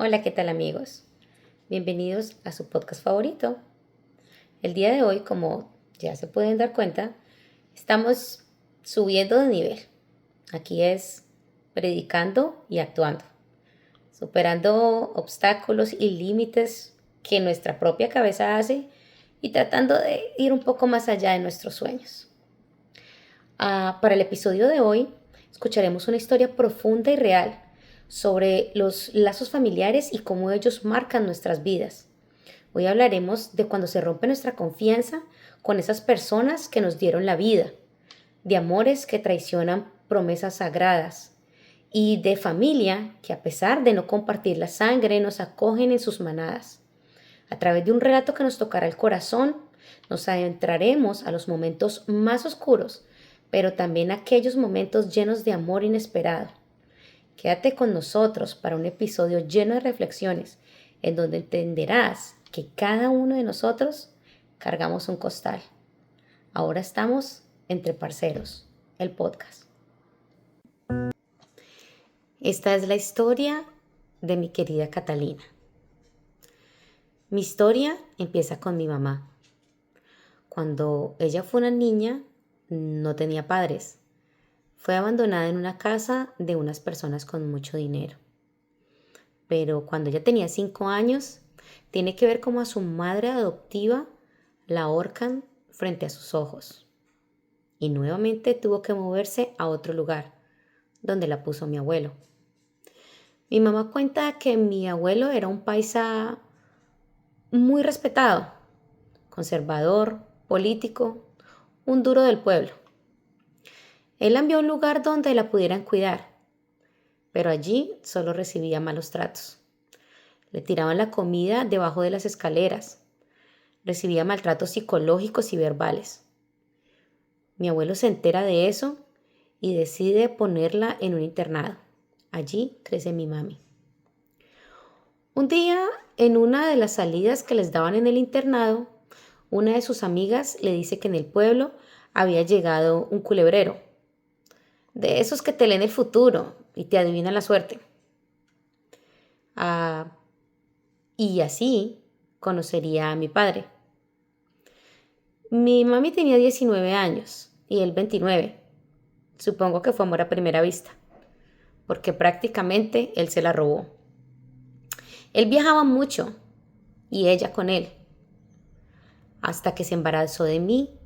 Hola, ¿qué tal amigos? Bienvenidos a su podcast favorito. El día de hoy, como ya se pueden dar cuenta, estamos subiendo de nivel. Aquí es predicando y actuando, superando obstáculos y límites que nuestra propia cabeza hace y tratando de ir un poco más allá de nuestros sueños. Para el episodio de hoy, escucharemos una historia profunda y real sobre los lazos familiares y cómo ellos marcan nuestras vidas. Hoy hablaremos de cuando se rompe nuestra confianza con esas personas que nos dieron la vida, de amores que traicionan promesas sagradas y de familia que a pesar de no compartir la sangre nos acogen en sus manadas. A través de un relato que nos tocará el corazón, nos adentraremos a los momentos más oscuros, pero también a aquellos momentos llenos de amor inesperado. Quédate con nosotros para un episodio lleno de reflexiones, en donde entenderás que cada uno de nosotros cargamos un costal. Ahora estamos entre parceros, el podcast. Esta es la historia de mi querida Catalina. Mi historia empieza con mi mamá. Cuando ella fue una niña, no tenía padres. Fue abandonada en una casa de unas personas con mucho dinero. Pero cuando ella tenía 5 años, tiene que ver cómo a su madre adoptiva la ahorcan frente a sus ojos. Y nuevamente tuvo que moverse a otro lugar, donde la puso mi abuelo. Mi mamá cuenta que mi abuelo era un paisa muy respetado, conservador, político, un duro del pueblo. Él la envió a un lugar donde la pudieran cuidar, pero allí solo recibía malos tratos. Le tiraban la comida debajo de las escaleras. Recibía maltratos psicológicos y verbales. Mi abuelo se entera de eso y decide ponerla en un internado. Allí crece mi mami. Un día, en una de las salidas que les daban en el internado, una de sus amigas le dice que en el pueblo había llegado un culebrero, de esos que te leen el futuro y te adivinan la suerte. Ah, y así conocería a mi padre. Mi mami tenía 19 años y él 29. Supongo que fue amor a primera vista, porque prácticamente él se la robó. Él viajaba mucho y ella con él, hasta que se embarazó de mí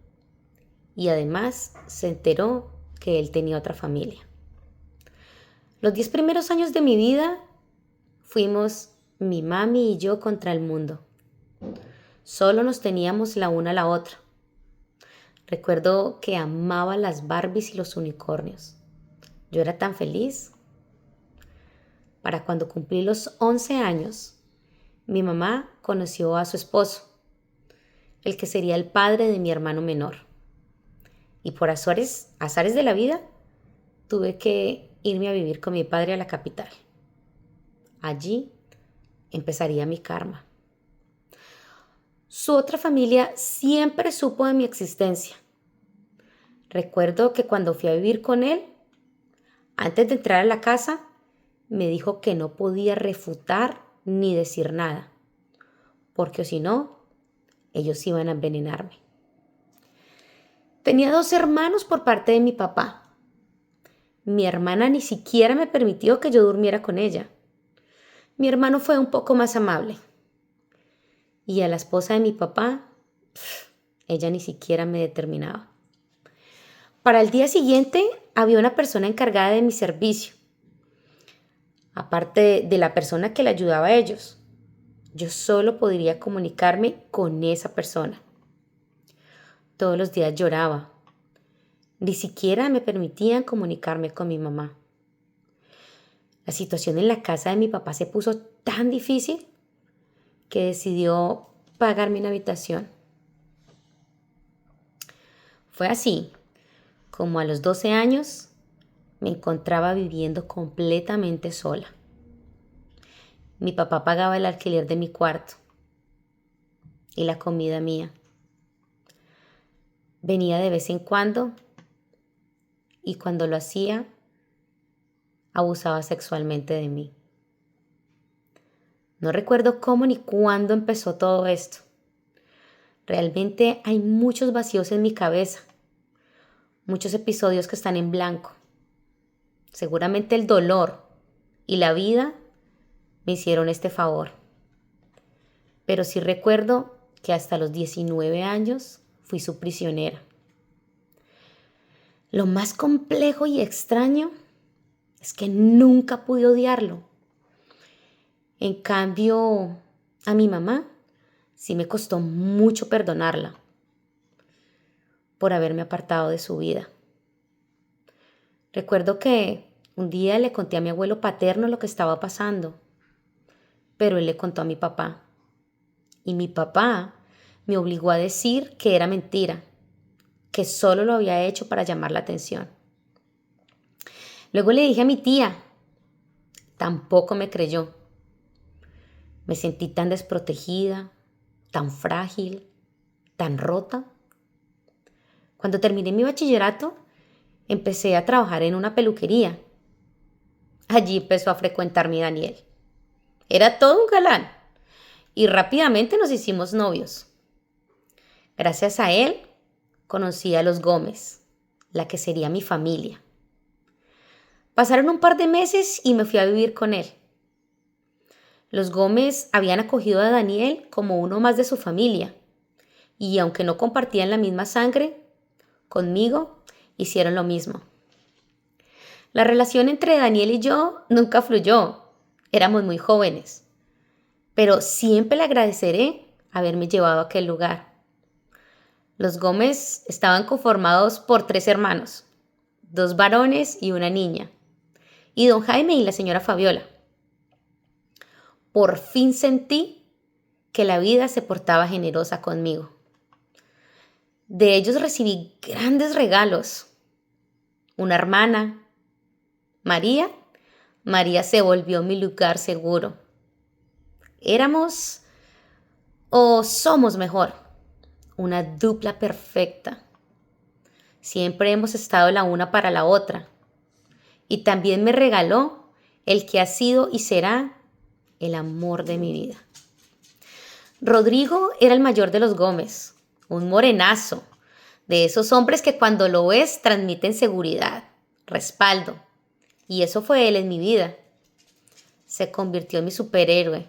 y además se enteró que él tenía otra familia. Los 10 primeros años de mi vida fuimos mi mami y yo contra el mundo. Solo nos teníamos la una a la otra. Recuerdo que amaba las Barbies y los unicornios. Yo era tan feliz. Para cuando cumplí los 11 años, mi mamá conoció a su esposo, el que sería el padre de mi hermano menor. Y por azares de la vida, tuve que irme a vivir con mi padre a la capital. Allí empezaría mi karma. Su otra familia siempre supo de mi existencia. Recuerdo que cuando fui a vivir con él, antes de entrar a la casa, me dijo que no podía refutar ni decir nada, porque si no, ellos iban a envenenarme. Tenía 2 hermanos por parte de mi papá. Mi hermana ni siquiera me permitió que yo durmiera con ella. Mi hermano fue un poco más amable. Y a la esposa de mi papá, ella ni siquiera me determinaba. Para el día siguiente había una persona encargada de mi servicio, aparte de la persona que le ayudaba a ellos. Yo solo podría comunicarme con esa persona. Todos los días lloraba. Ni siquiera me permitían comunicarme con mi mamá. La situación en la casa de mi papá se puso tan difícil que decidió pagarme una habitación. Fue así como a los 12 años me encontraba viviendo completamente sola. Mi papá pagaba el alquiler de mi cuarto y la comida mía. Venía de vez en cuando y cuando lo hacía, abusaba sexualmente de mí. No recuerdo cómo ni cuándo empezó todo esto. Realmente hay muchos vacíos en mi cabeza, muchos episodios que están en blanco. Seguramente el dolor y la vida me hicieron este favor. Pero sí recuerdo que hasta los 19 años fui su prisionera. Lo más complejo y extraño es que nunca pude odiarlo. En cambio, a mi mamá sí me costó mucho perdonarla por haberme apartado de su vida. Recuerdo que un día le conté a mi abuelo paterno lo que estaba pasando, pero él le contó a mi papá. Y mi papá me obligó a decir que era mentira, que solo lo había hecho para llamar la atención. Luego le dije a mi tía, tampoco me creyó. Me sentí tan desprotegida, tan frágil, tan rota. Cuando terminé mi bachillerato, empecé a trabajar en una peluquería. Allí empezó a frecuentar mi Daniel. Era todo un galán y rápidamente nos hicimos novios. Gracias a él conocí a los Gómez, la que sería mi familia. Pasaron un par de meses y me fui a vivir con él. Los Gómez habían acogido a Daniel como uno más de su familia y aunque no compartían la misma sangre, conmigo hicieron lo mismo. La relación entre Daniel y yo nunca fluyó. Éramos muy jóvenes, pero siempre le agradeceré haberme llevado a aquel lugar. Los Gómez estaban conformados por 3 hermanos, 2 varones y una niña, y don Jaime y la señora Fabiola. Por fin sentí que la vida se portaba generosa conmigo. De ellos recibí grandes regalos. Una hermana, María. María se volvió mi lugar seguro. Éramos, o somos mejor, una dupla perfecta. Siempre hemos estado la una para la otra. Y también me regaló el que ha sido y será el amor de mi vida. Rodrigo era el mayor de los Gómez, un morenazo, de esos hombres que cuando lo ves transmiten seguridad, respaldo. Y eso fue él en mi vida. Se convirtió en mi superhéroe.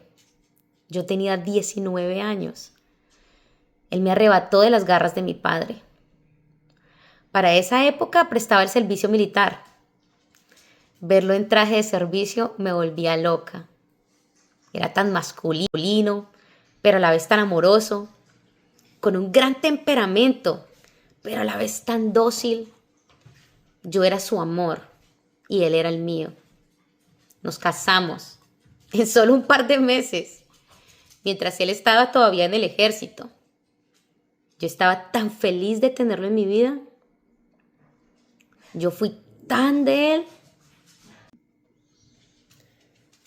Yo tenía 19 años. Él me arrebató de las garras de mi padre. Para esa época prestaba el servicio militar. Verlo en traje de servicio me volvía loca. Era tan masculino, pero a la vez tan amoroso, con un gran temperamento, pero a la vez tan dócil. Yo era su amor y él era el mío. Nos casamos en solo un par de meses, mientras él estaba todavía en el ejército. Yo estaba tan feliz de tenerlo en mi vida. Yo fui tan de él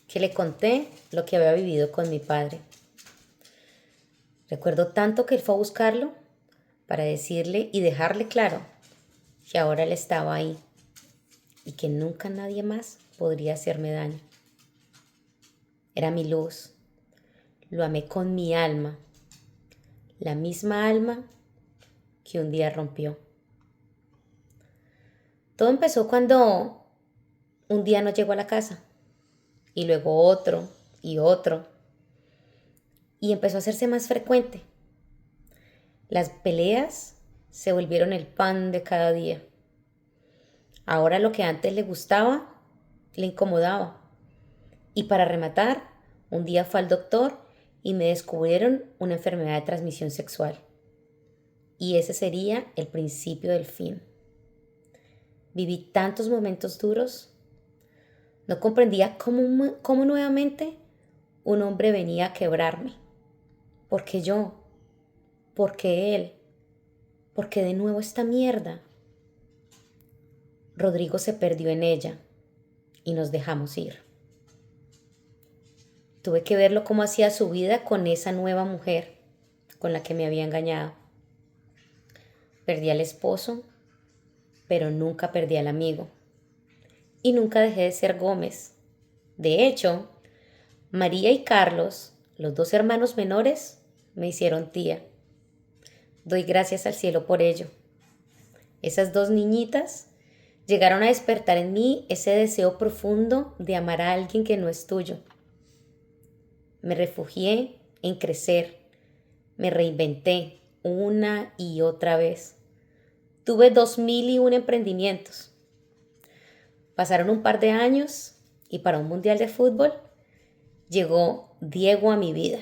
que le conté lo que había vivido con mi padre. Recuerdo tanto que él fue a buscarlo para decirle y dejarle claro que ahora él estaba ahí y que nunca nadie más podría hacerme daño. Era mi luz. Lo amé con mi alma, la misma alma que un día rompió. Todo empezó cuando un día no llegó a la casa y luego otro y otro y empezó a hacerse más frecuente. Las peleas se volvieron el pan de cada día. Ahora lo que antes le gustaba, le incomodaba. Y para rematar, un día fue al doctor y me descubrieron una enfermedad de transmisión sexual. Y ese sería el principio del fin. Viví tantos momentos duros. No comprendía cómo nuevamente un hombre venía a quebrarme. ¿Por qué yo? ¿Por qué él? ¿Por qué de nuevo esta mierda? Rodrigo se perdió en ella y nos dejamos ir. Tuve que verlo cómo hacía su vida con esa nueva mujer con la que me había engañado. Perdí al esposo, pero nunca perdí al amigo. Y nunca dejé de ser Gómez. De hecho, María y Carlos, los dos hermanos menores, me hicieron tía. Doy gracias al cielo por ello. Esas dos niñitas llegaron a despertar en mí ese deseo profundo de amar a alguien que no es tuyo. Me refugié en crecer, me reinventé una y otra vez. Tuve 2001 emprendimientos. Pasaron un par de años y para un mundial de fútbol llegó Diego a mi vida.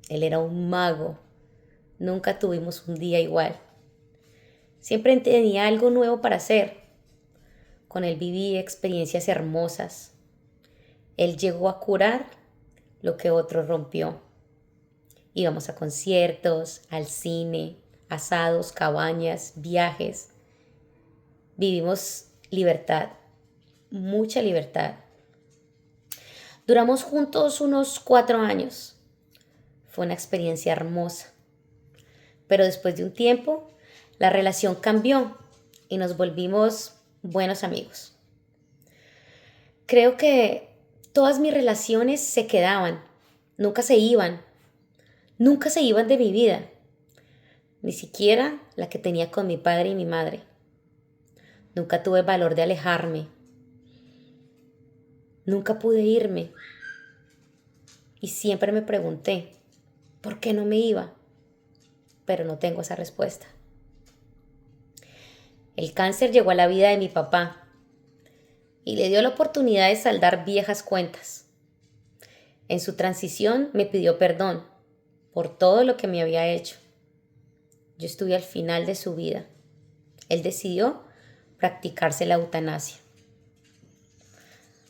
Él era un mago. Nunca tuvimos un día igual. Siempre tenía algo nuevo para hacer. Con él viví experiencias hermosas. Él llegó a curar lo que otro rompió. Íbamos a conciertos, al cine, asados, cabañas, viajes. Vivimos libertad, mucha libertad. Duramos juntos unos 4 años. Fue una experiencia hermosa. Pero después de un tiempo, la relación cambió y nos volvimos buenos amigos. Creo que todas mis relaciones se quedaban, nunca se iban de mi vida, ni siquiera la que tenía con mi padre y mi madre. Nunca tuve valor de alejarme, nunca pude irme y siempre me pregunté, ¿por qué no me iba? Pero no tengo esa respuesta. El cáncer llegó a la vida de mi papá y le dio la oportunidad de saldar viejas cuentas. En su transición me pidió perdón por todo lo que me había hecho. Yo estuve al final de su vida. Él decidió practicarse la eutanasia.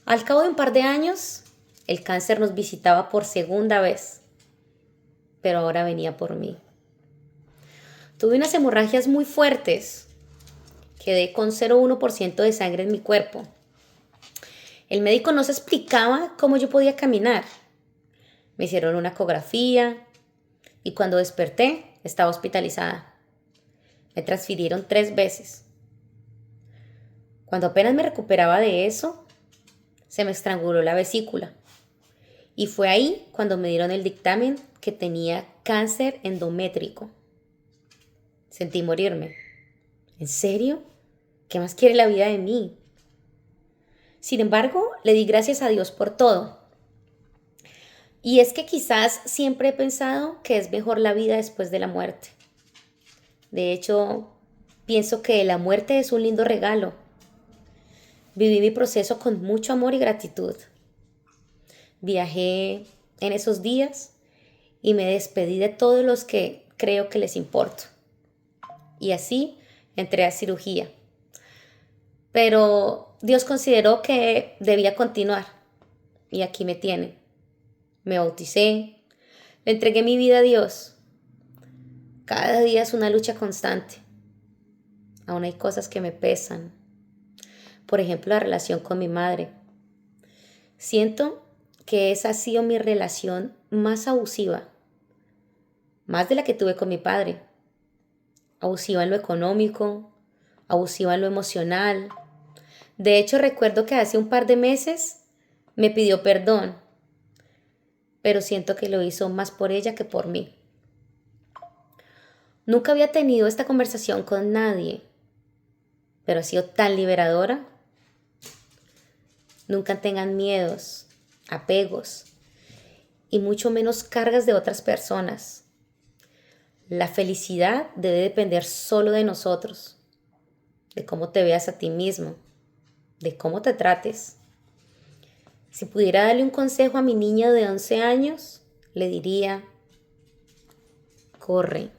Al cabo de un par de años, el cáncer nos visitaba por segunda vez, pero ahora venía por mí. Tuve unas hemorragias muy fuertes. Quedé con 0,1% de sangre en mi cuerpo. El médico no se explicaba cómo yo podía caminar. Me hicieron una ecografía y cuando desperté estaba hospitalizada. Me transfirieron 3 veces. Cuando apenas me recuperaba de eso, se me estranguló la vesícula. Y fue ahí cuando me dieron el dictamen que tenía cáncer endométrico. Sentí morirme. ¿En serio? ¿Qué más quiere la vida de mí? Sin embargo, le di gracias a Dios por todo. Y es que quizás siempre he pensado que es mejor la vida después de la muerte. De hecho, pienso que la muerte es un lindo regalo. Viví mi proceso con mucho amor y gratitud. Viajé en esos días y me despedí de todos los que creo que les importo. Y así entré a cirugía. Pero Dios consideró que debía continuar y aquí me tiene. Me bauticé, le entregué mi vida a Dios. Cada día es una lucha constante. Aún hay cosas que me pesan. Por ejemplo, la relación con mi madre. Siento que esa ha sido mi relación más abusiva, más de la que tuve con mi padre. Abusiva en lo económico, abusiva en lo emocional. De hecho, recuerdo que hace un par de meses me pidió perdón, pero siento que lo hizo más por ella que por mí. Nunca había tenido esta conversación con nadie, pero ha sido tan liberadora. Nunca tengan miedos, apegos y mucho menos cargas de otras personas. La felicidad debe depender solo de nosotros, de cómo te veas a ti mismo, de cómo te trates. Si pudiera darle un consejo a mi niña de 11 años, le diría, corre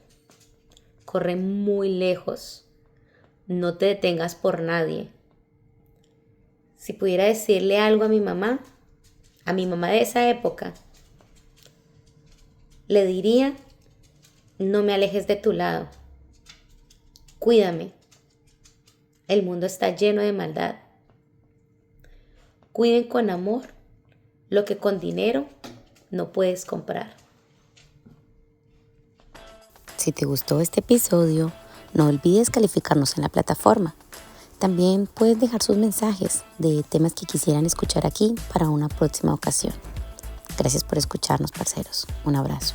muy lejos, no te detengas por nadie. Si pudiera decirle algo a mi mamá de esa época, le diría, no me alejes de tu lado, cuídame, el mundo está lleno de maldad. Cuiden con amor lo que con dinero no puedes comprar. Si te gustó este episodio, no olvides calificarnos en la plataforma. También puedes dejar sus mensajes de temas que quisieran escuchar aquí para una próxima ocasión. Gracias por escucharnos, parceros. Un abrazo.